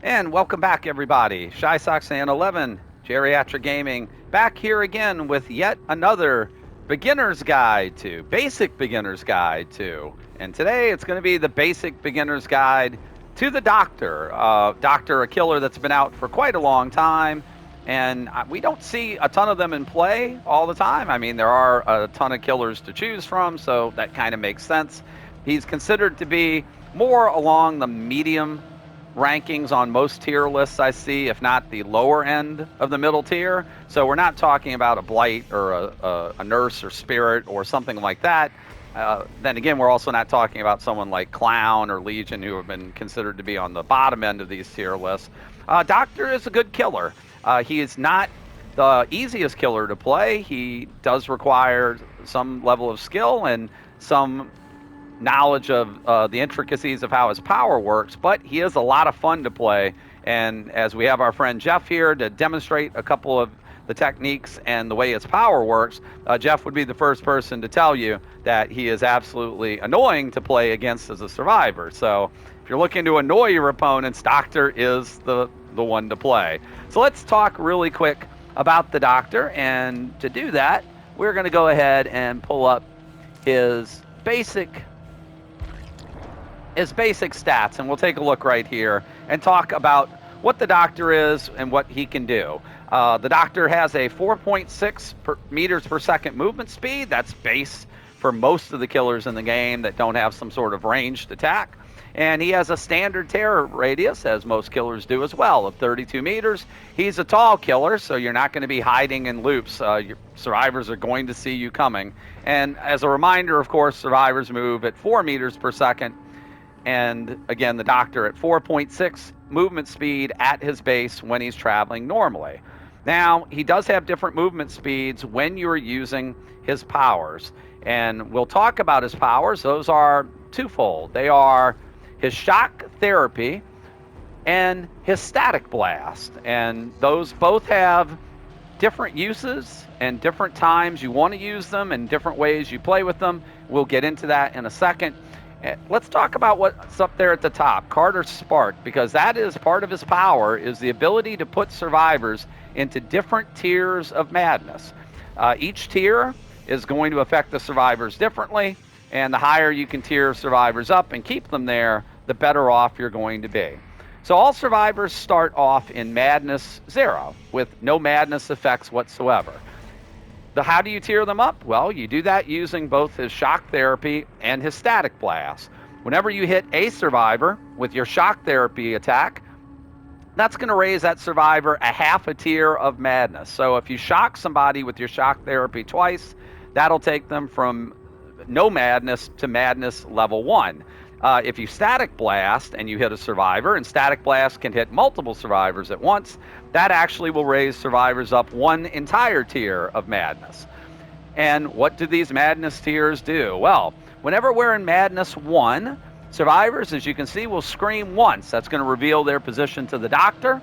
And welcome back, everybody. Shy Sox Fan 11, Geriatric Gaming, back here again with yet another beginner's guide to, basic beginner's guide to. And today it's going to be the basic beginner's guide to the Doctor. Doctor, a killer that's been out for quite a long time. And we don't see a ton of them in play all the time. I mean, there are a ton of killers to choose from, so that kind of makes sense. He's considered to be more along the medium rankings on most tier lists I see, if not the lower end of the middle tier. So we're not talking about a Blight or a Nurse or Spirit or something like that. Then again, we're also not talking about someone like Clown or Legion, who have been considered to be on the bottom end of these tier lists. Doctor is a good killer. He is not the easiest killer to play. He does require some level of skill and some knowledge of the intricacies of how his power works, but he is a lot of fun to play. And as we have our friend Jeff here to demonstrate a couple of the techniques and the way his power works, Jeff would be the first person to tell you that he is absolutely annoying to play against as a survivor. So if you're looking to annoy your opponents, Doctor is the one to play. So let's talk really quick about the Doctor, and to do that, we're going to go ahead and pull up his basic stats, and we'll take a look right here and talk about what the Doctor is and what he can do. The Doctor has a 4.6 meters per second movement speed. That's base for most of the killers in the game that don't have some sort of ranged attack. And he has a standard terror radius, as most killers do as well, of 32 meters. He's a tall killer, so you're not going to be hiding in loops. Your survivors are going to see you coming. And as a reminder, of course, survivors move at 4 meters per second. And again, the Doctor at 4.6 movement speed at his base when he's traveling normally. Now, he does have different movement speeds when you're using his powers. And we'll talk about his powers. Those are twofold. They are his shock therapy and his static blast. And those both have different uses and different times you want to use them and different ways you play with them. We'll get into that in a second. Let's talk about what's up there at the top, Carter's Spark, because that is part of his power, is the ability to put survivors into different tiers of madness. Each tier is going to affect the survivors differently, and the higher you can tier survivors up and keep them there, the better off you're going to be. So all survivors start off in Madness 0, with no madness effects whatsoever. How do you tier them up? Well, you do that using both his shock therapy and his static blast. Whenever you hit a survivor with your shock therapy attack, that's going to raise that survivor a half a tier of madness. So if you shock somebody with your shock therapy twice, that'll take them from no madness to madness level 1. If you static blast and you hit a survivor, and static blast can hit multiple survivors at once, that actually will raise survivors up one entire tier of madness. And what do these madness tiers do? Well, whenever we're in madness 1, survivors, as you can see, will scream once. That's going to reveal their position to the Doctor.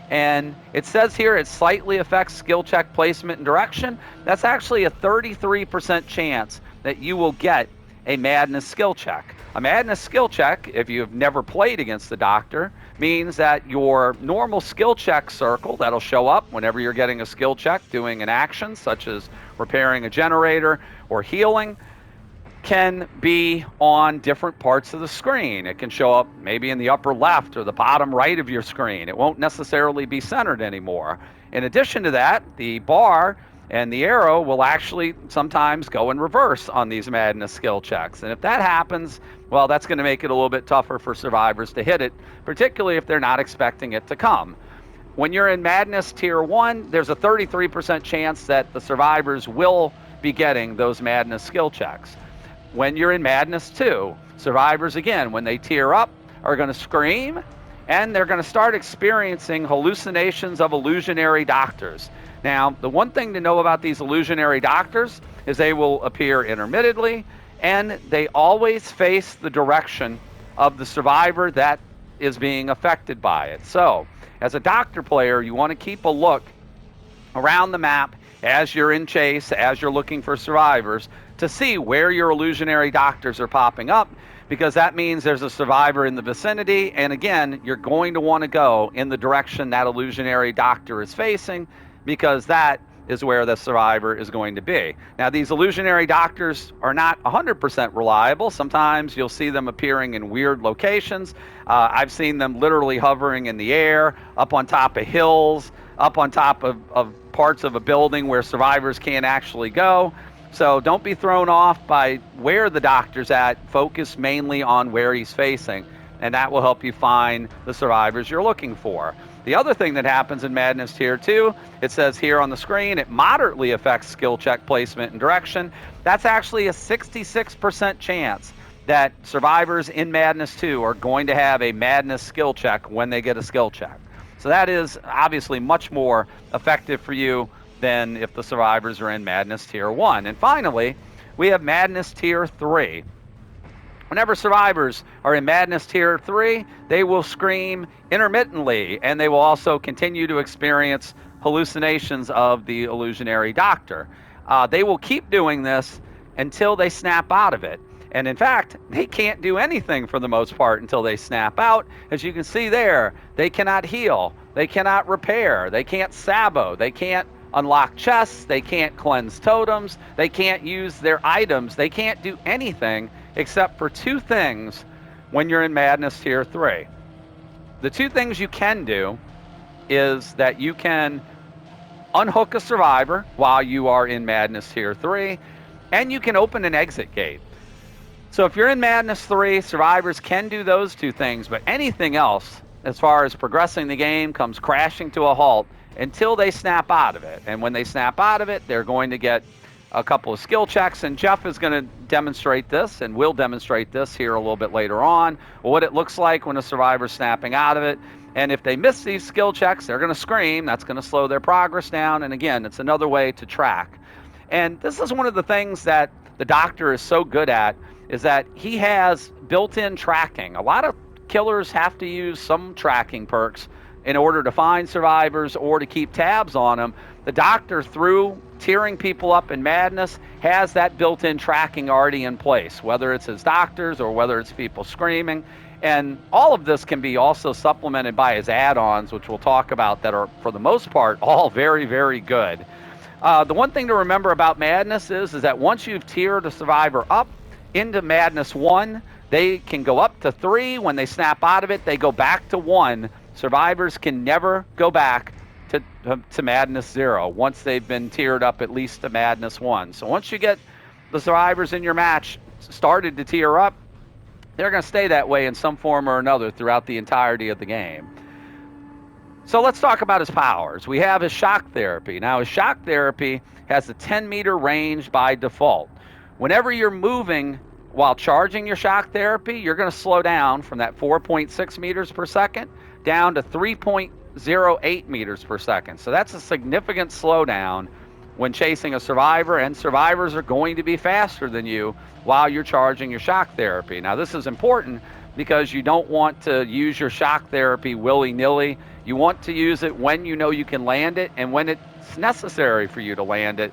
And it says here it slightly affects skill check placement and direction. That's actually a 33% chance that you will get a madness skill check. A madness skill check, if you've never played against the Doctor, means that your normal skill check circle that'll show up whenever you're getting a skill check doing an action such as repairing a generator or healing can be on different parts of the screen. It can show up maybe in the upper left or the bottom right of your screen. It won't necessarily be centered anymore. In addition to that, the bar and the arrow will actually sometimes go in reverse on these madness skill checks. And if that happens, well, that's going to make it a little bit tougher for survivors to hit it, particularly if they're not expecting it to come. When you're in Madness Tier 1, there's a 33% chance that the survivors will be getting those Madness skill checks. When you're in Madness 2, survivors, again, when they tier up, are going to scream, and they're going to start experiencing hallucinations of illusionary doctors. Now, the one thing to know about these illusionary doctors is they will appear intermittently, and they always face the direction of the survivor that is being affected by it. So, as a Doctor player, you want to keep a look around the map as you're in chase, as you're looking for survivors, to see where your illusionary doctors are popping up, because that means there's a survivor in the vicinity. And again, you're going to want to go in the direction that illusionary doctor is facing, because that is where the survivor is going to be. Now, these illusionary doctors are not 100% reliable. Sometimes you'll see them appearing in weird locations. I've seen them literally hovering in the air, up on top of hills, up on top of parts of a building where survivors can't actually go. So don't be thrown off by where the doctor's at. Focus mainly on where he's facing, and that will help you find the survivors you're looking for. The other thing that happens in Madness Tier 2, it says here on the screen, it moderately affects skill check placement and direction. That's actually a 66% chance that survivors in Madness 2 are going to have a Madness skill check when they get a skill check. So that is obviously much more effective for you than if the survivors are in Madness Tier 1. And finally, we have Madness Tier 3. Whenever survivors are in Madness Tier 3, they will scream intermittently, and they will also continue to experience hallucinations of the illusionary doctor. They will keep doing this until they snap out of it. And in fact, they can't do anything for the most part until they snap out. As you can see there, they cannot heal, they cannot repair, they can't sabo, they can't unlock chests, they can't cleanse totems, they can't use their items, they can't do anything except for two things when you're in Madness Tier 3. The two things you can do is that you can unhook a survivor while you are in Madness Tier 3, and you can open an exit gate. So if you're in Madness 3, survivors can do those two things, but anything else, as far as progressing the game, comes crashing to a halt until they snap out of it. And when they snap out of it, they're going to get a couple of skill checks, and Jeff is going to demonstrate this, and will demonstrate this here a little bit later on, what it looks like when a survivor's snapping out of it. And if they miss these skill checks, they're going to scream. That's going to slow their progress down. And again, it's another way to track. And this is one of the things that the doctor is so good at, is that he has built-in tracking. A lot of killers have to use some tracking perks in order to find survivors or to keep tabs on them. The doctor, through tiering people up in Madness, has that built-in tracking already in place, whether it's his doctors or whether it's people screaming. And all of this can be also supplemented by his add-ons, which we'll talk about, that are, for the most part, all very, very good. The one thing to remember about Madness is that once you've tiered a survivor up into Madness 1, they can go up to 3. When they snap out of it, they go back to 1. Survivors can never go back to Madness 0 once they've been tiered up at least to Madness 1. So once you get the survivors in your match started to tier up, they're going to stay that way in some form or another throughout the entirety of the game. So let's talk about his powers. We have his shock therapy. Now, his shock therapy has a 10-meter range by default. Whenever you're moving while charging your shock therapy, you're going to slow down from that 4.6 meters per second down to 3.08 meters per second. So that's a significant slowdown when chasing a survivor, and survivors are going to be faster than you while you're charging your shock therapy. Now, this is important because you don't want to use your shock therapy willy-nilly. You want to use it when you know you can land it and when it's necessary for you to land it.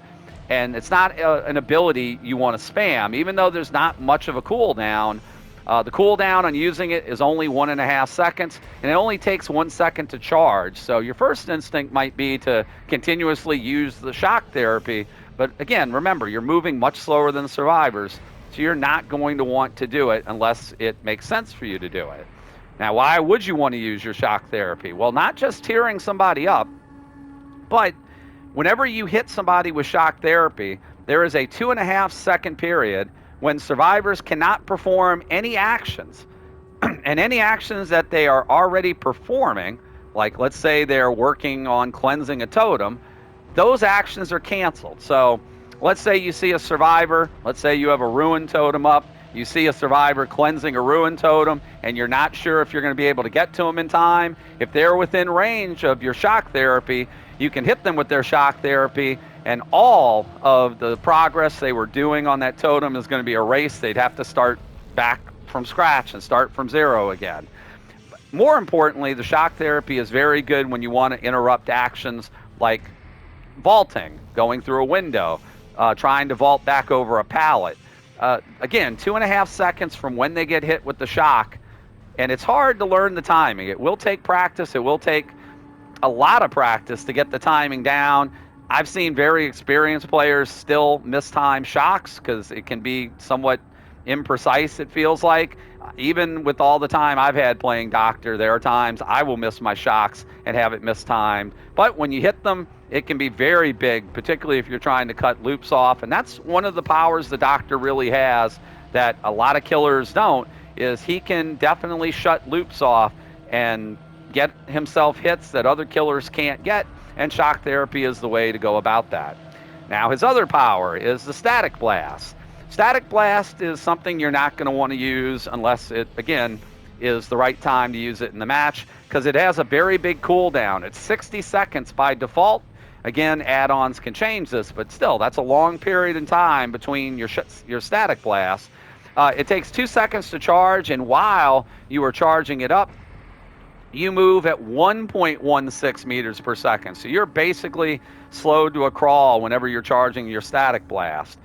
And it's not an ability you want to spam, even though there's not much of a cooldown. The cooldown on using it is only 1.5 seconds, and it only takes 1 second to charge. So your first instinct might be to continuously use the shock therapy. But again, remember, you're moving much slower than the survivors, so you're not going to want to do it unless it makes sense for you to do it. Now, why would you want to use your shock therapy? Well, not just tearing somebody up, but whenever you hit somebody with shock therapy, there is a 2.5 second period when survivors cannot perform any actions. And any actions that they are already performing, like let's say they're working on cleansing a totem, those actions are canceled. So let's say you see a survivor, let's say you have a ruin totem up, you see a survivor cleansing a ruin totem, and you're not sure if you're going to be able to get to them in time. If they're within range of your shock therapy, you can hit them with their shock therapy, and all of the progress they were doing on that totem is going to be erased. They'd have to start back from scratch and start from 0 again. More importantly, the shock therapy is very good when you want to interrupt actions like vaulting, going through a window, trying to vault back over a pallet. again, 2.5 seconds from when they get hit with the shock. And it's hard to learn the timing. It will take practice. It will take a lot of practice to get the timing down. I've seen very experienced players still mistime shocks because it can be somewhat imprecise, it feels like. Even with all the time I've had playing doctor, there are times I will miss my shocks and have it mistimed. But when you hit them, it can be very big, particularly if you're trying to cut loops off. And that's one of the powers the doctor really has that a lot of killers don't, is he can definitely shut loops off and get himself hits that other killers can't get, and shock therapy is the way to go about that. Now, his other power is the static blast. Static blast is something you're not going to want to use unless it, again, is the right time to use it in the match, because it has a very big cooldown. It's 60 seconds by default. Again, add-ons can change this, but still, that's a long period in time between your static blast. It takes 2 seconds to charge, and while you are charging it up, you move at 1.16 meters per second. So you're basically slowed to a crawl whenever you're charging your static blast.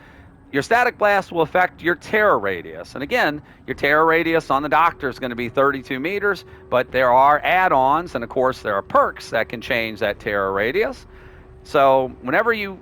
Your static blast will affect your terror radius. And again, your terror radius on the doctor is going to be 32 meters, but there are add-ons, and of course there are perks that can change that terror radius. So whenever you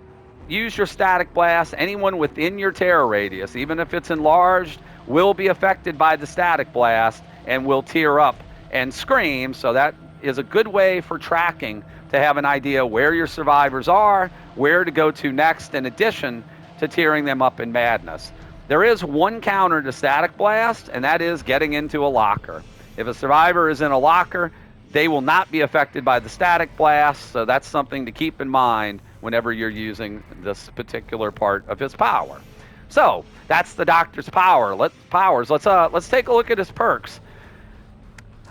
use your static blast, anyone within your terror radius, even if it's enlarged, will be affected by the static blast and will tear up and scream. So that is a good way for tracking, to have an idea where your survivors are, where to go to next, in addition to tearing them up in madness. There is one counter to static blast, and that is getting into a locker. If a survivor is in a locker, they will not be affected by the static blast, so that's something to keep in mind whenever you're using this particular part of his power. So that's the doctor's powers. Let's take a look at his perks.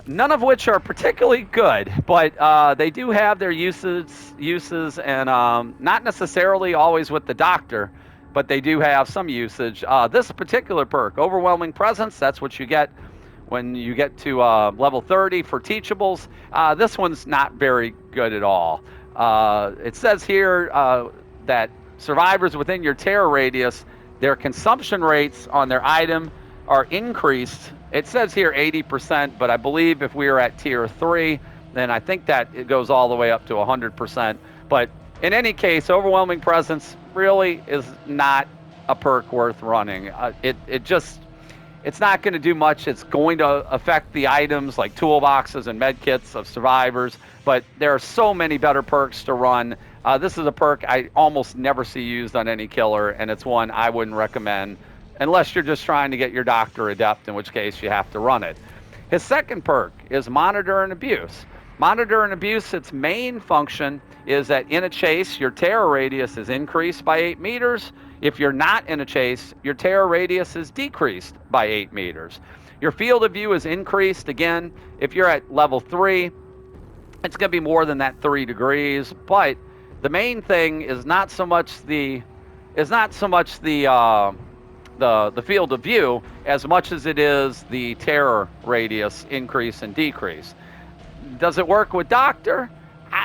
None of which are particularly good, but they do have their uses, and not necessarily always with the doctor, but they do have some usage. This particular perk, Overwhelming Presence, that's what you get when you get to level 30 for teachables. This one's not very good at all. It says here that survivors within your terror radius, their consumption rates on their item are increased. It says here 80%, but I believe if we are at tier 3, then I think that it goes all the way up to 100%. But in any case, Overwhelming Presence really is not a perk worth running. It's not going to do much. It's going to affect the items like toolboxes and medkits of survivors, but there are so many better perks to run. This is a perk I almost never see used on any killer, and it's one I wouldn't recommend unless you're just trying to get your doctor adept, in which case you have to run it. His second perk is Monitor and Abuse. Monitor and Abuse, its main function is that in a chase, your terror radius is increased by 8 meters. If you're not in a chase, your terror radius is decreased by 8 meters. Your field of view is increased. Again, if you're at level 3, it's going to be more than that 3 degrees. But the main thing is not so much the field of view as much as it is the terror radius increase and decrease. Does it work with Doctor?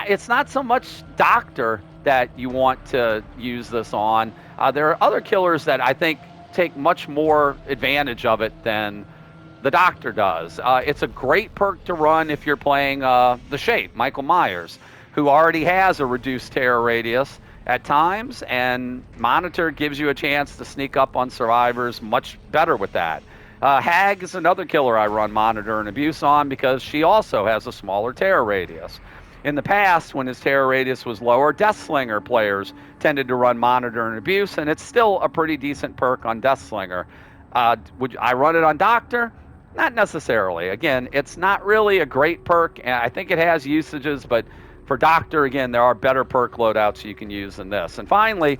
It's not so much Doctor that you want to use this on. There are other killers that I think take much more advantage of it than the Doctor does. It's a great perk to run if you're playing the Shape, Michael Myers, who already has a reduced terror radius at times, and Monitor gives you a chance to sneak up on survivors much better with that. Hag is another killer I run Monitor and Abuse on because she also has a smaller terror radius. In the past, when his terror radius was lower, Deathslinger players tended to run Monitor and Abuse, and it's still a pretty decent perk on Deathslinger. Would I run it on Doctor? Not necessarily. Again, it's not really a great perk, and I think it has usages, but for Doctor, again, there are better perk loadouts you can use than this. And finally,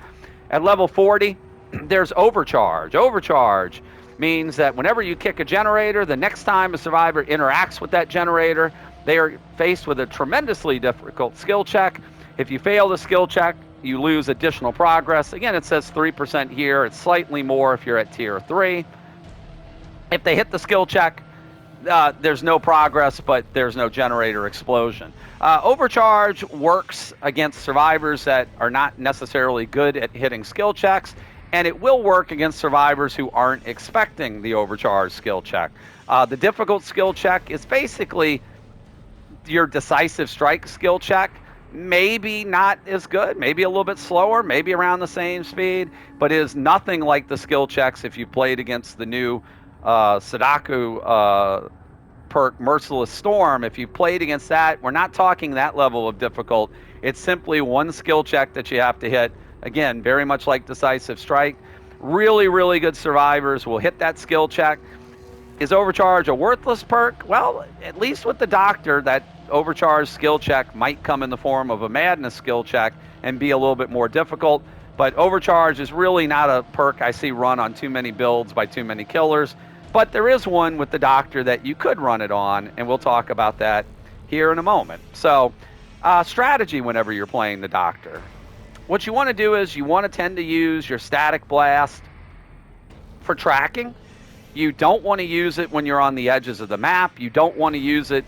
at level 40, there's Overcharge. Overcharge means that whenever you kick a generator, the next time a survivor interacts with that generator, they are faced with a tremendously difficult skill check. If you fail the skill check, you lose additional progress. Again, it says 3% here. It's slightly more if you're at tier 3. If they hit the skill check, there's no progress, but there's no generator explosion. Overcharge works against survivors that are not necessarily good at hitting skill checks, and it will work against survivors who aren't expecting the overcharge skill check. The difficult skill check is basically your decisive strike skill check. Maybe not as good, maybe a little bit slower, maybe around the same speed, but is nothing like the skill checks if you played against the new Sudoku perk Merciless Storm. If you played against that, we're not talking that level of difficult. It's simply one skill check that you have to hit. Again, very much like Decisive Strike. Really, really good survivors will hit that skill check. Is Overcharge a worthless perk? Well, at least with the Doctor, that Overcharge skill check might come in the form of a Madness skill check and be a little bit more difficult. But Overcharge is really not a perk I see run on too many builds by too many killers. But there is one with the Doctor that you could run it on, and we'll talk about that here in a moment. So, strategy whenever you're playing the Doctor. What you want to do is you want to tend to use your Static Blast for tracking. You don't want to use it when you're on the edges of the map. You don't want to use it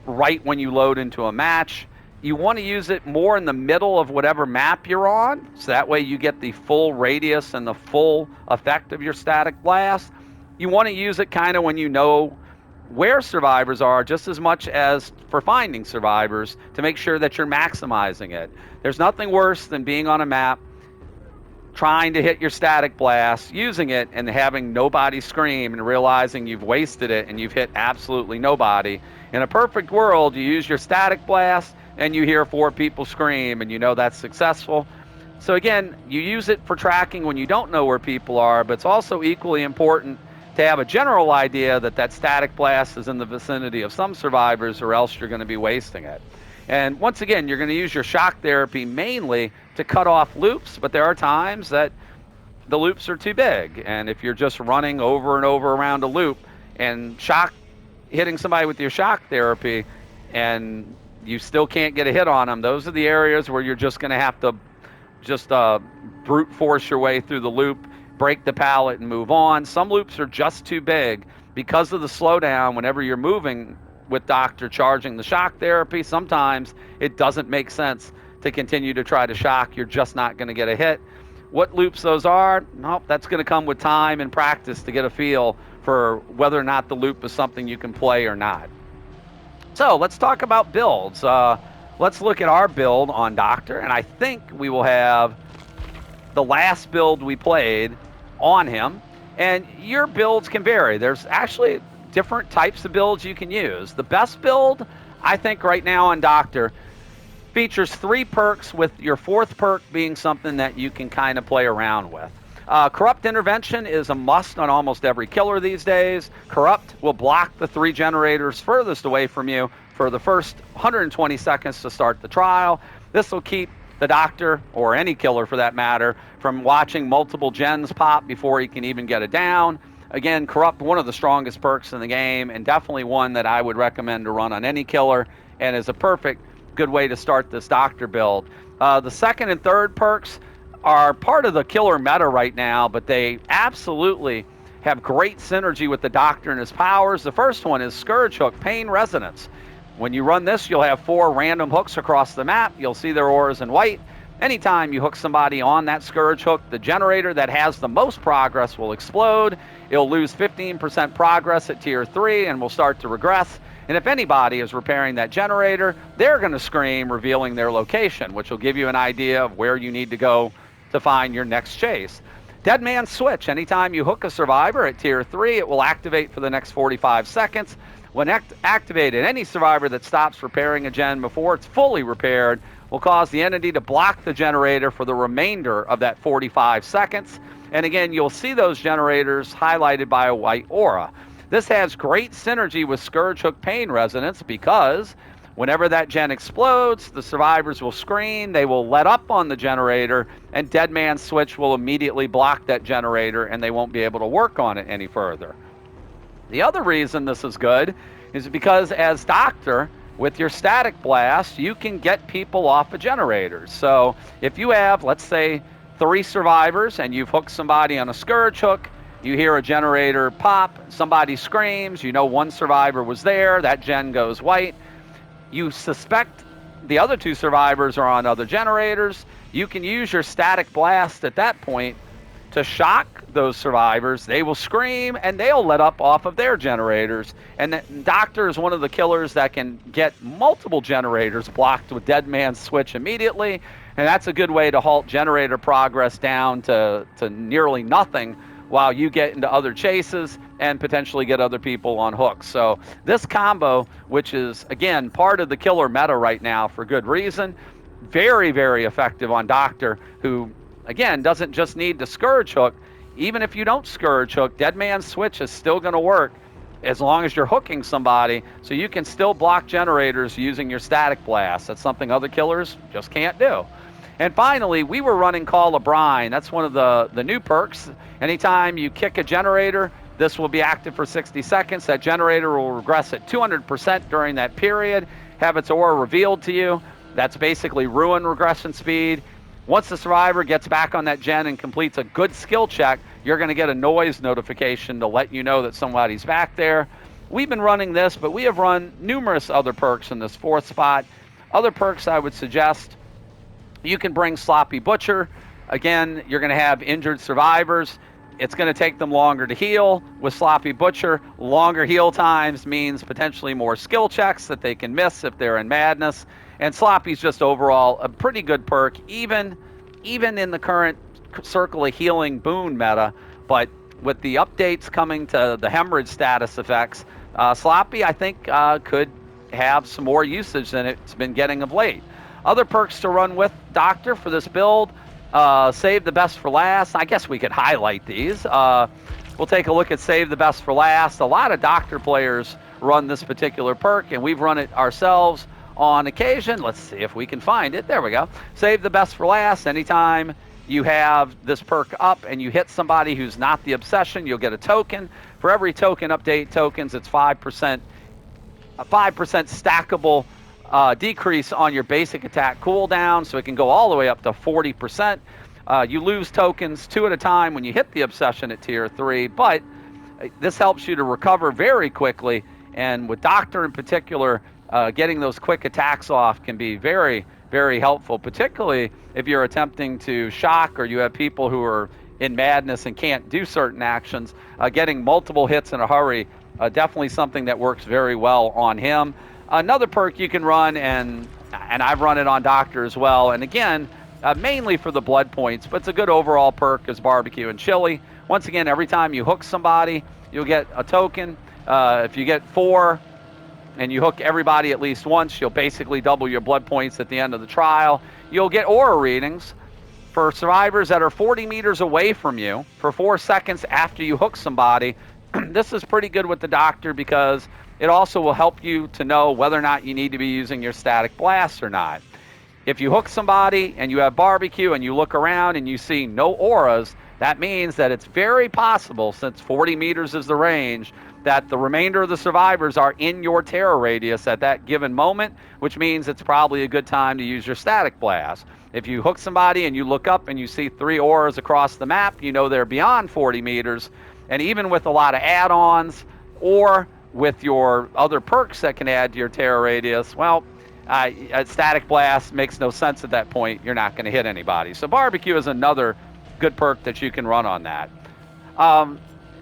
right when you load into a match. You want to use it more in the middle of whatever map you're on, so that way you get the full radius and the full effect of your Static Blast. You want to use it kind of when you know where survivors are, just as much as for finding survivors, to make sure that you're maximizing it. There's nothing worse than being on a map, trying to hit your Static Blast, using it, and having nobody scream and realizing you've wasted it and you've hit absolutely nobody. In a perfect world, you use your Static Blast and you hear 4 people scream and you know that's successful. So again, you use it for tracking when you don't know where people are, but it's also equally important to have a general idea that that Static Blast is in the vicinity of some survivors, or else you're going to be wasting it. And once again, you're going to use your shock therapy mainly to cut off loops, but there are times that the loops are too big. And if you're just running over and over around a loop and hitting somebody with your shock therapy and you still can't get a hit on them, those are the areas where you're just going to have to just brute force your way through the loop, break the pallet and move on. Some loops are just too big because of the slowdown. Whenever you're moving with Doctor charging the shock therapy, sometimes it doesn't make sense to continue to try to shock. You're just not going to get a hit. What loops those are? Nope, that's going to come with time and practice to get a feel for whether or not the loop is something you can play or not. So let's talk about builds. Let's look at our build on Doctor, and I think we will have the last build we played on him. And your builds can vary. There's actually different types of builds you can use. The best build, I think, right now on Doctor features 3 perks, with your 4th perk being something that you can kind of play around with. Corrupt Intervention is a must on almost every killer these days. Corrupt will block the 3 generators furthest away from you for the first 120 seconds to start the trial. This will keep the Doctor, or any killer for that matter, from watching multiple gens pop before he can even get it down. Again, Corrupt, one of the strongest perks in the game, and definitely one that I would recommend to run on any killer, and is a perfect good way to start this Doctor build. The 2nd and 3rd perks are part of the killer meta right now, but they absolutely have great synergy with the Doctor and his powers. The first one is Scourge Hook, Pain Resonance. When you run this, you'll have 4 random hooks across the map. You'll see their auras in white. Anytime you hook somebody on that Scourge Hook, the generator that has the most progress will explode. It'll lose 15% progress at tier 3 and will start to regress. And if anybody is repairing that generator, they're going to scream, revealing their location, which will give you an idea of where you need to go to find your next chase. Dead Man Switch. Anytime you hook a survivor at tier 3, it will activate for the next 45 seconds. When activated, any survivor that stops repairing a gen before it's fully repaired will cause the entity to block the generator for the remainder of that 45 seconds. And again, you'll see those generators highlighted by a white aura. This has great synergy with Scourge Hook Pain Resonance, because whenever that gen explodes, the survivors will scream, they will let up on the generator, and Dead Man Switch will immediately block that generator and they won't be able to work on it any further. The other reason this is good is because as Doctor, with your Static Blast, you can get people off of generators. So if you have, let's say, 3 survivors and you've hooked somebody on a Scourge Hook, you hear a generator pop, somebody screams, you know 1 survivor was there, that gen goes white. You suspect the other 2 survivors are on other generators. You can use your Static Blast at that point to shock those survivors, they will scream and they'll let up off of their generators. And the doctor is one of the killers that can get multiple generators blocked with dead man's switch immediately. And that's a good way to halt generator progress down to nearly nothing while you get into other chases and potentially get other people on hooks. So this combo, which is, again, part of the killer meta right now for good reason, very, very effective on Doctor, who, again, doesn't just need to Scourge Hook. Even if you don't Scourge Hook, Dead Man's Switch is still going to work as long as you're hooking somebody, so you can still block generators using your Static Blast. That's something other killers just can't do. And finally, we were running Call of Brine. That's one of the new perks. Anytime you kick a generator, this will be active for 60 seconds. That generator will regress at 200% during that period, have its aura revealed to you. That's basically ruin regression speed. Once the survivor gets back on that gen and completes a good skill check, you're going to get a noise notification to let you know that somebody's back there. We've been running this, but we have run numerous other perks in this fourth spot. Other perks I would suggest, you can bring Sloppy Butcher. Again, you're going to have injured survivors. It's going to take them longer to heal. With Sloppy Butcher, longer heal times means potentially more skill checks that they can miss if they're in madness. And Sloppy's just overall a pretty good perk, even in the current Circle of Healing boon meta. But with the updates coming to the hemorrhage status effects, Sloppy, I think, could have some more usage than it's been getting of late. Other perks to run with Doctor for this build, Save the Best for Last. I guess we could highlight these. We'll take a look at Save the Best for Last. A lot of Doctor players run this particular perk, and we've run it ourselves on occasion. Let's see if we can find it. There we go. Save the Best for Last. Anytime you have this perk up and you hit somebody who's not the obsession, you'll get a token. For every token update tokens, it's 5%, a 5% stackable decrease on your basic attack cooldown, so it can go all the way up to 40%. You lose tokens 2 at a time when you hit the obsession at tier 3, but this helps you to recover very quickly, and with Doctor in particular, getting those quick attacks off can be very, very helpful, particularly if you're attempting to shock or you have people who are in madness and can't do certain actions. Getting multiple hits in a hurry, definitely something that works very well on him. Another perk you can run, and I've run it on Doctor as well, and again, mainly for the blood points, but it's a good overall perk, is Barbecue and Chili. Once again, every time you hook somebody, you'll get a token. If you get 4 and you hook everybody at least once, you'll basically double your blood points at the end of the trial. You'll get aura readings for survivors that are 40 meters away from you for 4 seconds after you hook somebody. This is pretty good with the Doctor because it also will help you to know whether or not you need to be using your Static Blast or not. If you hook somebody and you have Barbecue and you look around and you see no auras, that means that it's very possible, since 40 meters is the range, that the remainder of the survivors are in your terror radius at that given moment, which means it's probably a good time to use your Static Blast. If you hook somebody and you look up and you see 3 auras across the map, you know they're beyond 40 meters. And even with a lot of add-ons or with your other perks that can add to your terror radius, well, a Static Blast makes no sense at that point. You're not going to hit anybody. So Barbecue is another good perk that you can run on that.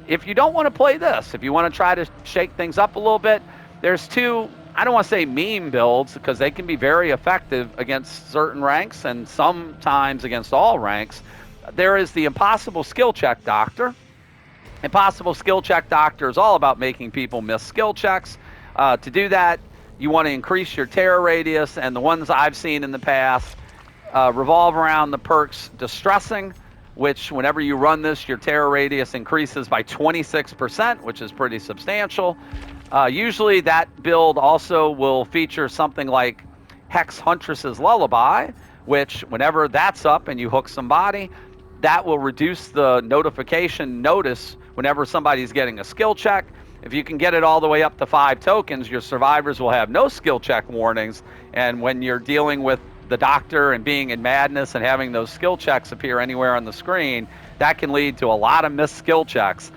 If you don't want to play this, if you want to try to shake things up a little bit, there's 2, I don't want to say meme builds, because they can be very effective against certain ranks and sometimes against all ranks. There is the Impossible Skill Check Doctor. Impossible Skill Check Doctor is all about making people miss skill checks. To do that, you want to increase your terror radius, and the ones I've seen in the past revolve around the perks Distressing, which whenever you run this, your terror radius increases by 26%, which is pretty substantial. Usually that build also will feature something like Hex Huntress's Lullaby, which whenever that's up and you hook somebody, that will reduce the notification notice whenever somebody's getting a skill check. If you can get it all the way up to 5 tokens, your survivors will have no skill check warnings. And when you're dealing with the Doctor and being in madness and having those skill checks appear anywhere on the screen, that can lead to a lot of missed skill checks.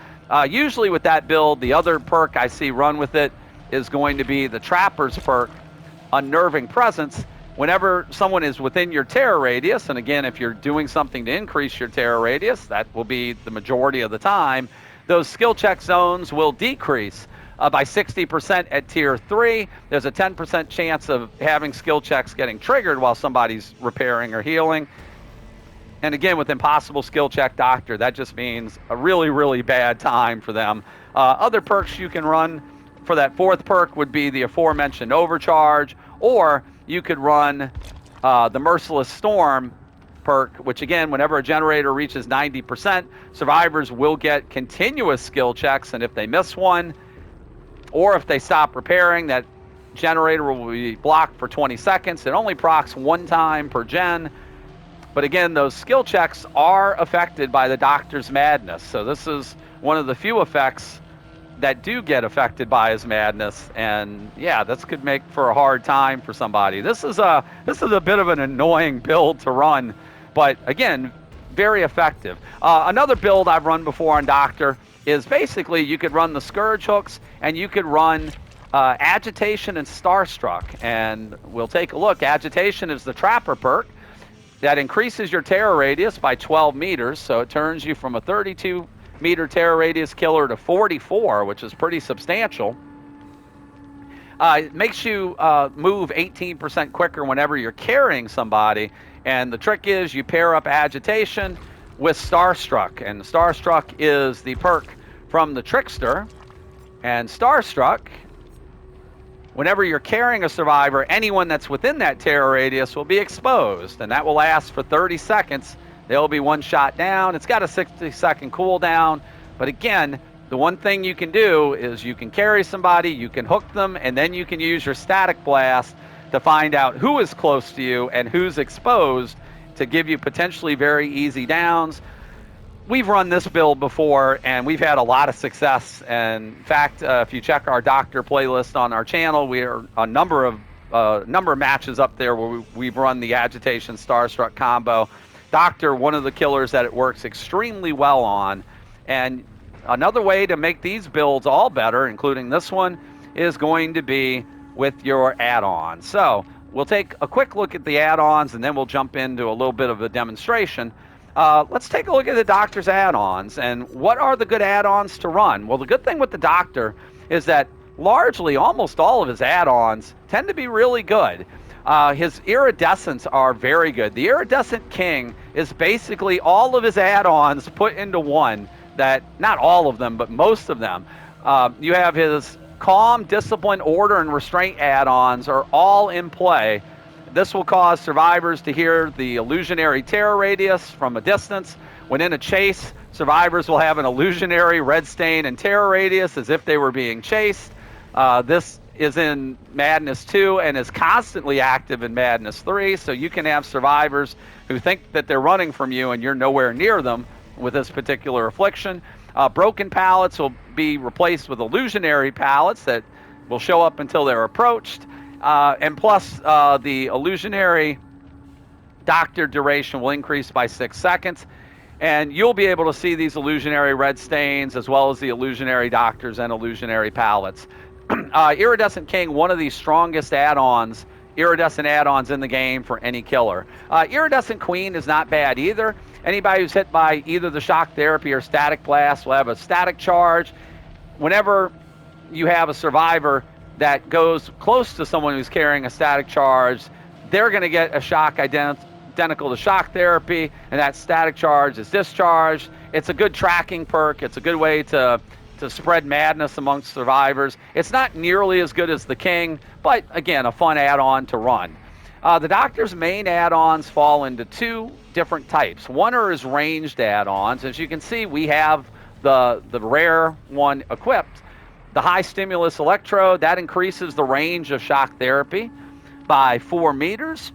Usually with that build, the other perk I see run with it is going to be the Trapper's perk, Unnerving Presence. whenever someone is within your tear radius, and again, if you're doing something to increase your tear radius, that will be the majority of the time, those skill check zones will decrease by 60% at tier 3. There's a 10% chance of having skill checks getting triggered while somebody's repairing or healing. And again, with impossible skill check doctor, that just means a really, really bad time for them. Other perks you can run for that 4th perk would be the aforementioned overcharge, or you could run the Merciless Storm perk, which again, whenever a generator reaches 90%, survivors will get continuous skill checks, and if they miss one, or if they stop repairing, that generator will be blocked for 20 seconds. It only procs 1 time per gen. But again, those skill checks are affected by the doctor's madness. So this is one of the few effects that do get affected by his madness. And yeah, this could make for a hard time for somebody. This is a bit of an annoying build to run, but again, very effective. Another build I've run before on Doctor is basically you could run the Scourge hooks and you could run Agitation and Starstruck. And we'll take a look. Agitation is the Trapper perk that increases your terror radius by 12 meters. So it turns you from a 32-meter terror radius killer to 44, which is pretty substantial. It makes you move 18% quicker whenever you're carrying somebody. And the trick is you pair up Agitation with Starstruck. And Starstruck is the perk from the Trickster. And Starstruck, whenever you're carrying a survivor, anyone that's within that terror radius will be exposed. And that will last for 30 seconds. They'll be one shot down. It's got a 60-second cooldown. But again, the one thing you can do is you can carry somebody, you can hook them, and then you can use your Static Blast to find out who is close to you and who's exposed to give you potentially very easy downs. We've run this build before, and we've had a lot of success. And in fact, if you check our Doctor playlist on our channel, we are a number of matches up there where we've run the Agitation Starstruck combo. Doctor, one of the killers that it works extremely well on. And another way to make these builds all better, including this one, is going to be with your add-ons. So we'll take a quick look at the add-ons, and then we'll jump into a little bit of a demonstration. Let's take a look at the Doctor's add-ons, and what are the good add-ons to run? Well, the good thing with the Doctor is that largely almost all of his add-ons tend to be really good. His iridescents are very good. The Iridescent King is basically all of his add-ons put into one. That, not all of them, but most of them. You have his Calm, Discipline, Order, and Restraint add-ons are all in play. This will cause survivors to hear the illusionary terror radius from a distance. When in a chase, survivors will have an illusionary red stain and terror radius as if they were being chased. This is in Madness 2 and is constantly active in Madness 3, so you can have survivors who think that they're running from you and you're nowhere near them with this particular affliction. Broken pallets will be replaced with illusionary pallets that will show up until they're approached. And plus, the illusionary Doctor duration will increase by 6 seconds. And you'll be able to see these illusionary red stains as well as the illusionary Doctors and illusionary pallets. Iridescent King, one of the strongest add-ons, iridescent add-ons in the game for any killer. Iridescent Queen is not bad either. Anybody who's hit by either the shock therapy or static blast will have a static charge. Whenever you have a survivor that goes close to someone who's carrying a static charge, they're going to get a shock identical to shock therapy, and that static charge is discharged. It's a good tracking perk. It's a good way to spread madness amongst survivors. It's not nearly as good as the King, but again, a fun add-on to run. The Doctor's main add-ons fall into 2 different types. One are his ranged add-ons. As you can see, we have the rare one equipped. The high stimulus electrode, that increases the range of shock therapy by 4 meters.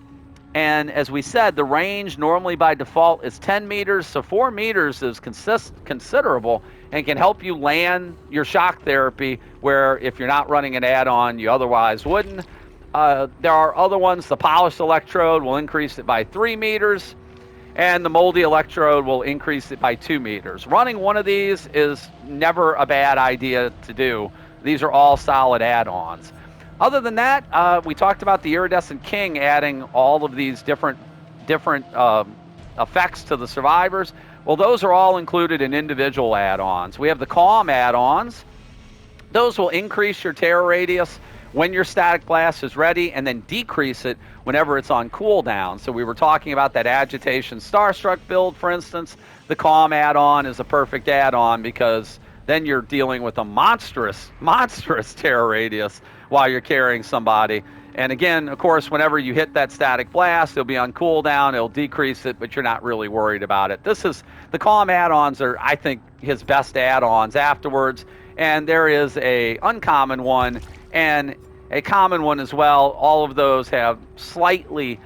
And as we said, the range normally by default is 10 meters, so 4 meters is considerable and can help you land your shock therapy where if you're not running an add-on, you otherwise wouldn't. There are other ones. The polished electrode will increase it by 3 meters, and the moldy electrode will increase it by 2 meters. Running one of these is never a bad idea to do. These are all solid add-ons. Other than that, we talked about the Iridescent King adding all of these different effects to the survivors. Well, those are all included in individual add-ons. We have the Calm add-ons. Those will increase your terror radius when your static blast is ready, and then decrease it whenever it's on cooldown. So we were talking about that Agitation Starstruck build, for instance. The Calm add-on is a perfect add-on because then you're dealing with a monstrous terror radius while you're carrying somebody. And again, of course, whenever you hit that static blast, it'll be on cooldown, it'll decrease it, but you're not really worried about it. The Calm add-ons are, I think, his best add-ons afterwards. And there is a uncommon one and a common one as well. All of those have slightly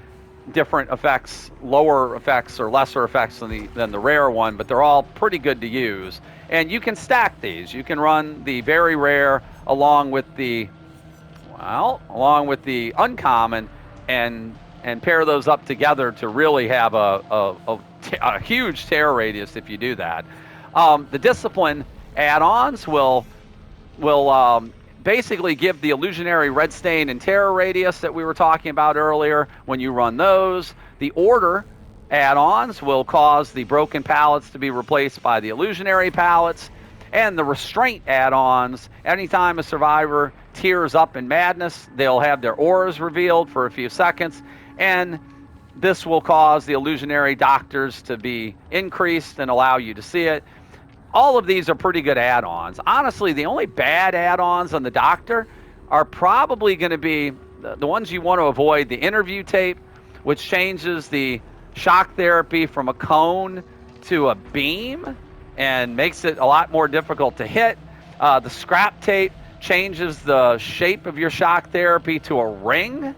different effects, lower effects or lesser effects than the rare one, but they're all pretty good to use. And you can stack these. You can run the very rare along with the uncommon, and pair those up together to really have a huge terror radius if you do that. The discipline add-ons will basically give the illusionary red stain and terror radius that we were talking about earlier when you run those. The order add-ons will cause the broken pallets to be replaced by the illusionary pallets. And the restraint add-ons, anytime a survivor tears up in madness, they'll have their auras revealed for a few seconds, and this will cause the illusionary doctors to be increased and allow you to see it. All of these are pretty good add-ons. Honestly, the only bad add-ons on the Doctor are probably going to be the ones you want to avoid. The interview tape, which changes the shock therapy from a cone to a beam and makes it a lot more difficult to hit. The scrap tape changes the shape of your shock therapy to a ring.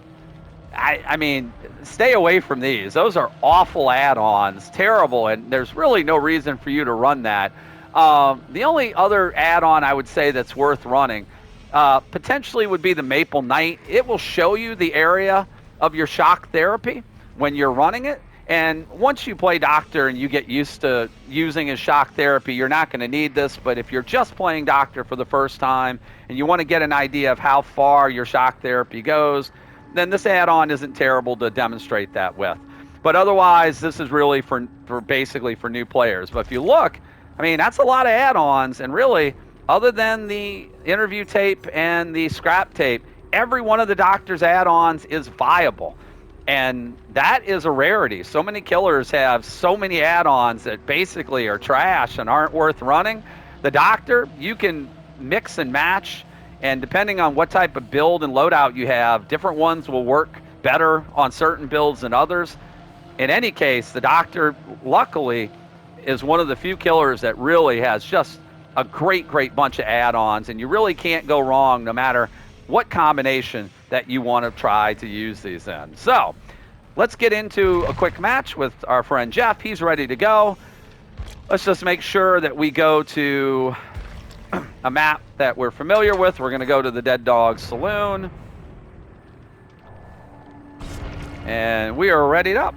I mean, stay away from these. Those are awful add-ons, terrible, and there's really no reason for you to run that. The only other add-on I would say that's worth running potentially would be the Maple Knight. It will show you the area of your shock therapy when you're running it. And once you play Doctor and you get used to using his shock therapy, you're not going to need this. But if you're just playing Doctor for the first time and you want to get an idea of how far your shock therapy goes, then this add-on isn't terrible to demonstrate that with. But otherwise, this is really for basically for new players. But if you look, I mean, that's a lot of add-ons, and really, other than the interview tape and the scrap tape, every one of the Doctor's add-ons is viable, and that is a rarity. So many killers have so many add-ons that basically are trash and aren't worth running. The Doctor, you can mix and match, and depending on what type of build and loadout you have, different ones will work better on certain builds than others. In any case, the Doctor, luckily, is one of the few killers that really has just a great bunch of add-ons, and you really can't go wrong no matter what combination that you want to try to use these in. So let's get into a quick match with our friend Jeff. He's ready to go. Let's just make sure that we go to a map that we're familiar with. We're going to go to the Dead Dog Saloon, and we are readied up.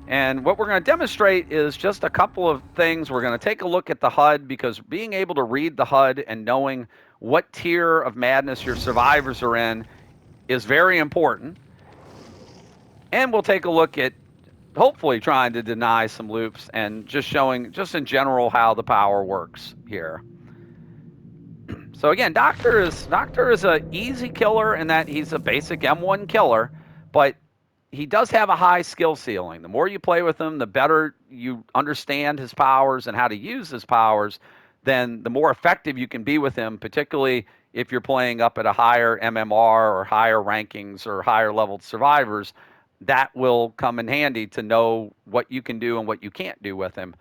And what we're going to demonstrate is just a couple of things. We're going to take a look at the HUD, because being able to read the HUD and knowing what tier of madness your survivors are in is very important. And we'll take a look at hopefully trying to deny some loops and just showing just in general how the power works here. So again, Doctor is a easy killer in that he's a basic M1 killer, but he does have a high skill ceiling. The more you play with him, the better you understand his powers and how to use his powers, then the more effective you can be with him, particularly if you're playing up at a higher MMR or higher rankings or higher leveled survivors. That will come in handy to know what you can do and what you can't do with him.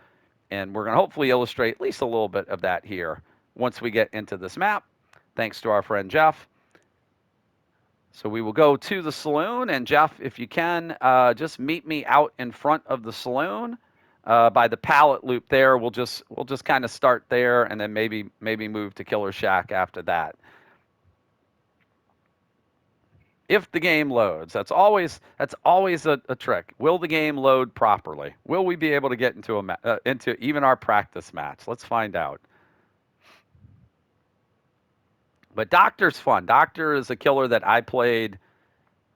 And we're going to hopefully illustrate at least a little bit of that here once we get into this map, thanks to our friend Jeff. So we will go to the saloon, and Jeff, if you can, just meet me out in front of the saloon by the pallet loop there. We'll just kind of start there, and then maybe move to Killer Shack after that. If the game loads, that's always a trick. Will the game load properly? Will we be able to get into even our practice match? Let's find out. But Doctor's fun. Doctor is a killer that I played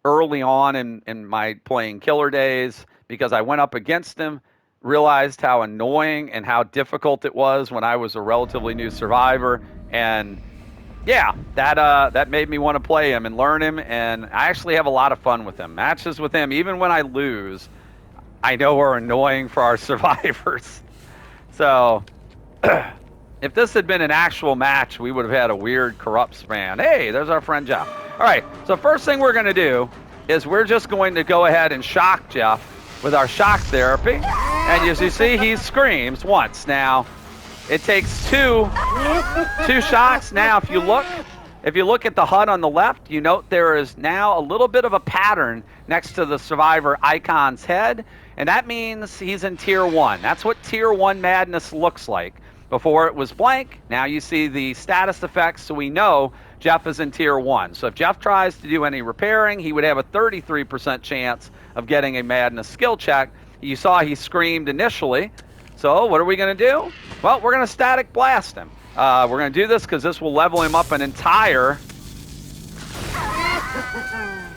early on in my playing killer days because I went up against him, realized how annoying and how difficult it was when I was a relatively new survivor. And yeah, that made me want to play him and learn him. And I actually have a lot of fun with him. Matches with him, even when I lose, I know are annoying for our survivors. So if this had been an actual match, we would have had a weird corrupt span. Hey, there's our friend Jeff. All right, so first thing we're going to do is we're just going to go ahead and shock Jeff with our shock therapy. And as you see, he screams once. Now, it takes two shots. Now, if you look at the HUD on the left, you note there is now a little bit of a pattern next to the survivor icon's head, and that means he's in Tier 1. That's what Tier 1 madness looks like. Before it was blank, now you see the status effects, so we know Jeff is in Tier 1. So if Jeff tries to do any repairing, he would have a 33% chance of getting a madness skill check. You saw he screamed initially. So what are we going to do? Well, we're going to static blast him. We're going to do this because this will level him up an entire...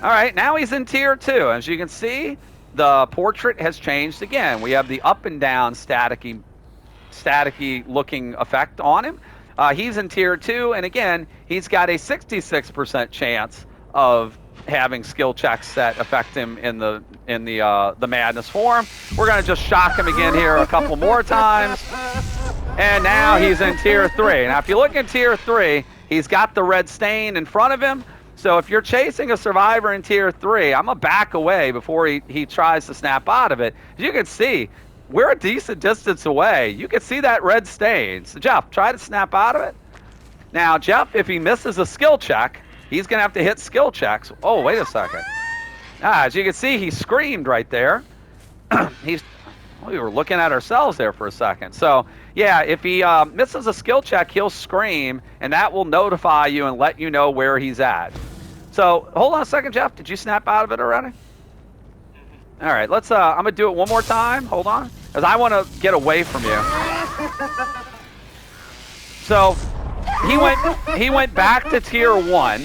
All right, now he's in Tier 2. As you can see, the portrait has changed again. We have the up and down staticky looking effect on him. He's in Tier 2, and again, he's got a 66% chance of having skill checks that affect him in the madness form. We're going to just shock him again here a couple more times. And now he's in Tier 3. Now, if you look in Tier 3, he's got the red stain in front of him. So if you're chasing a survivor in Tier 3, I'm going to back away before he tries to snap out of it. As you can see, we're a decent distance away. You can see that red stain. So, Jeff, try to snap out of it. Now, Jeff, if he misses a skill check, he's going to have to hit skill checks. Oh, wait a second. As you can see, he screamed right there. We were looking at ourselves there for a second. So, yeah, if he misses a skill check, he'll scream, and that will notify you and let you know where he's at. So, hold on a second, Jeff. Did you snap out of it already? All right, let's. I'm gonna do it one more time. Hold on, because I want to get away from you. So he went back to Tier 1.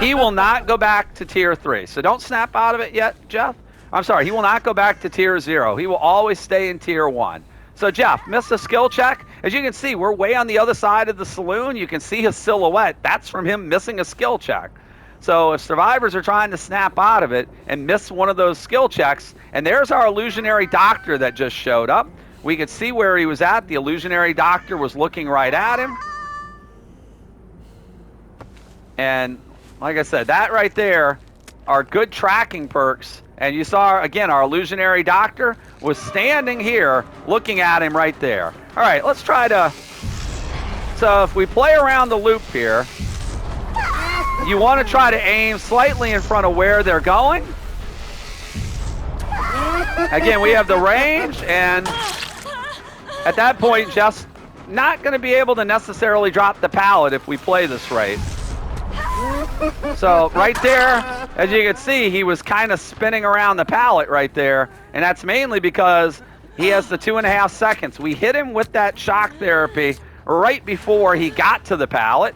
He will not go back to Tier 3. So don't snap out of it yet, Jeff. I'm sorry. He will not go back to Tier 0. He will always stay in Tier 1. So Jeff missed a skill check. As you can see, we're way on the other side of the saloon. You can see his silhouette. That's from him missing a skill check. So if survivors are trying to snap out of it and miss one of those skill checks, and there's our illusionary doctor that just showed up. We could see where he was at. The illusionary doctor was looking right at him. And like I said, that right there are good tracking perks. And you saw, again, our illusionary doctor was standing here looking at him right there. All right, let's try to... So if we play around the loop here, you want to try to aim slightly in front of where they're going. Again, we have the range, and at that point, just not going to be able to necessarily drop the pallet if we play this right. So right there, as you can see, he was kind of spinning around the pallet right there, and that's mainly because he has the 2.5 seconds. We hit him with that shock therapy right before he got to the pallet.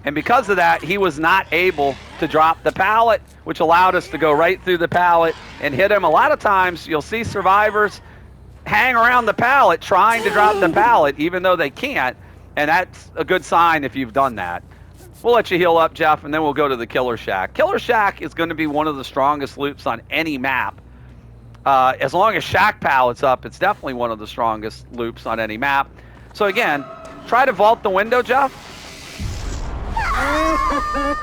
And because of that, he was not able to drop the pallet, which allowed us to go right through the pallet and hit him. A lot of times, you'll see survivors hang around the pallet trying to drop the pallet, even though they can't. And that's a good sign if you've done that. We'll let you heal up, Jeff, and then we'll go to the Killer Shack. Killer Shack is going to be one of the strongest loops on any map. As long as Shack pallet's up, it's definitely one of the strongest loops on any map. So again, try to vault the window, Jeff.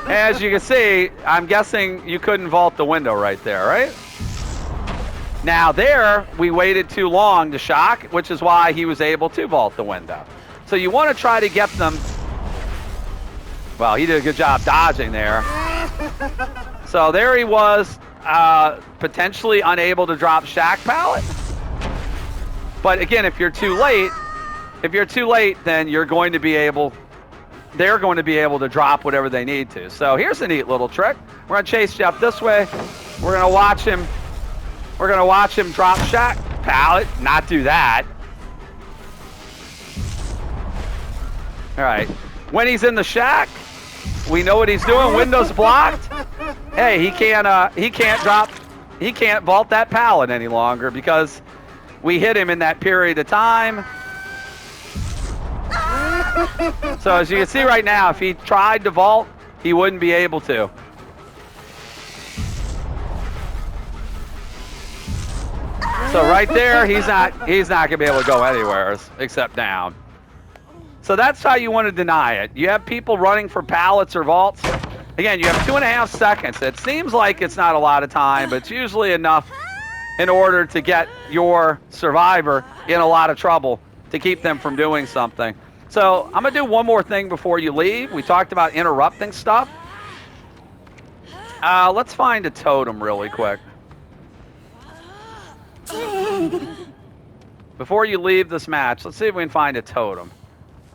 As you can see, I'm guessing you couldn't vault the window right there, right? Now there, we waited too long to shock, which is why he was able to vault the window. So you want to try to get them... Well, he did a good job dodging there. So there he was, potentially unable to drop Shack pallet. But again, if you're too late, then you're going to be able... They're going to be able to drop whatever they need to. So here's a neat little trick. We're going to chase Jeff this way. We're going to watch him. We're going to watch him drop Shack pallet, not do that. All right. When he's in the shack, we know what he's doing. Windows blocked. Hey, he can't vault that pallet any longer because we hit him in that period of time. So as you can see right now, if he tried to vault, he wouldn't be able to. So right there, he's not going to be able to go anywhere except down. So that's how you want to deny it. You have people running for pallets or vaults. Again, you have 2.5 seconds. It seems like it's not a lot of time, but it's usually enough in order to get your survivor in a lot of trouble to keep them from doing something. So I'm going to do one more thing before you leave. We talked about interrupting stuff. Let's find a totem really quick. Before you leave this match, let's see if we can find a totem.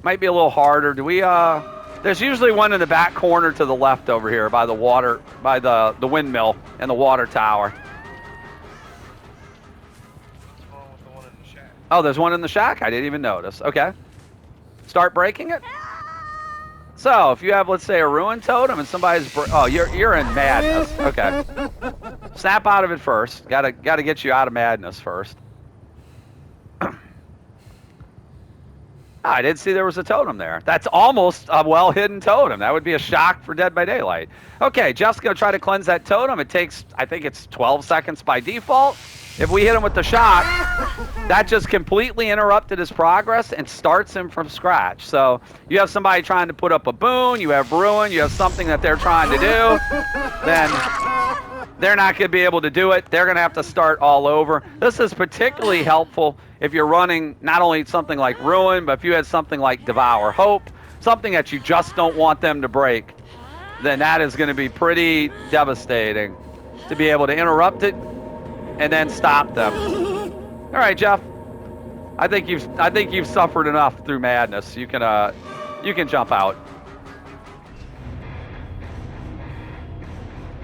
Might be a little harder. Do we, there's usually one in the back corner to the left over here by the water, by the windmill and the water tower. Oh, there's one in the shack? I didn't even notice. Okay. Start breaking it. So, if you have, let's say, a ruined totem and somebody's... Oh, you're in madness. Okay. Snap out of it first. Gotta get you out of madness first. I did see there was a totem there. That's almost a well-hidden totem. That would be a shock for Dead by Daylight. Okay, Jeff's going to try to cleanse that totem. It takes, I think it's 12 seconds by default. If we hit him with the shock, that just completely interrupted his progress and starts him from scratch. So you have somebody trying to put up a boon, you have ruin, you have something that they're trying to do, then they're not going to be able to do it. They're going to have to start all over. This is particularly helpful if you're running not only something like Ruin, but if you had something like Devour Hope, something that you just don't want them to break, then that is going to be pretty devastating to be able to interrupt it and then stop them. All right, Jeff. I think you've suffered enough through madness. You can jump out.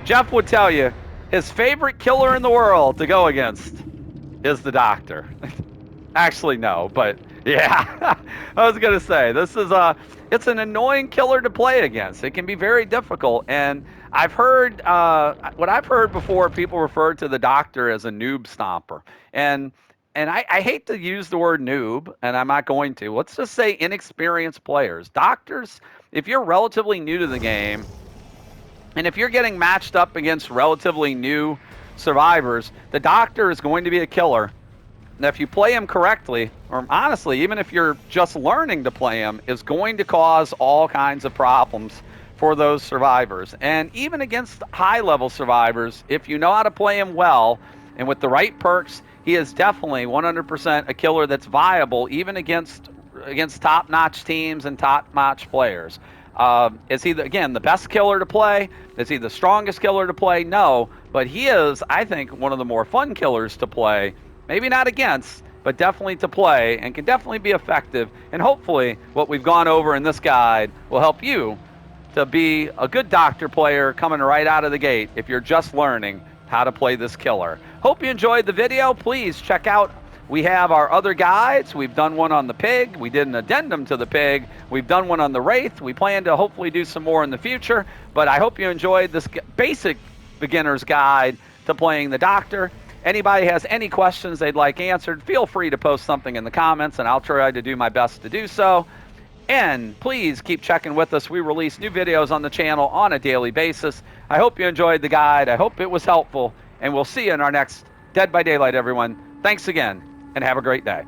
Jeff would tell you his favorite killer in the world to go against is the Doctor. Actually, no, but yeah. I was going to say, this is it's an annoying killer to play against. It can be very difficult, and I've heard, what I've heard before, people refer to the Doctor as a noob stomper. And I hate to use the word noob, and I'm not going to. Let's just say inexperienced players. Doctors, if you're relatively new to the game, and if you're getting matched up against relatively new survivors, the Doctor is going to be a killer. And if you play him correctly, or honestly, even if you're just learning to play him, is going to cause all kinds of problems for those survivors. And even against high-level survivors, if you know how to play him well, and with the right perks, he is definitely 100% a killer that's viable, even against top-notch teams and top-notch players. Is he, again, the best killer to play? Is he the strongest killer to play? No, but he is, I think, one of the more fun killers to play. Maybe not against, but definitely to play, and can definitely be effective. And hopefully, what we've gone over in this guide will help you to be a good Doctor player coming right out of the gate if you're just learning how to play this killer. Hope you enjoyed the video. Please check out, we have our other guides. We've done one on the pig. We did an addendum to the pig. We've done one on the wraith. We plan to hopefully do some more in the future, but I hope you enjoyed this basic beginner's guide to playing the Doctor. Anybody has any questions they'd like answered, feel free to post something in the comments, and I'll try to do my best to do so. And please keep checking with us. We release new videos on the channel on a daily basis. I hope you enjoyed the guide. I hope it was helpful, and we'll see you in our next Dead by Daylight, everyone. Thanks again, and have a great day.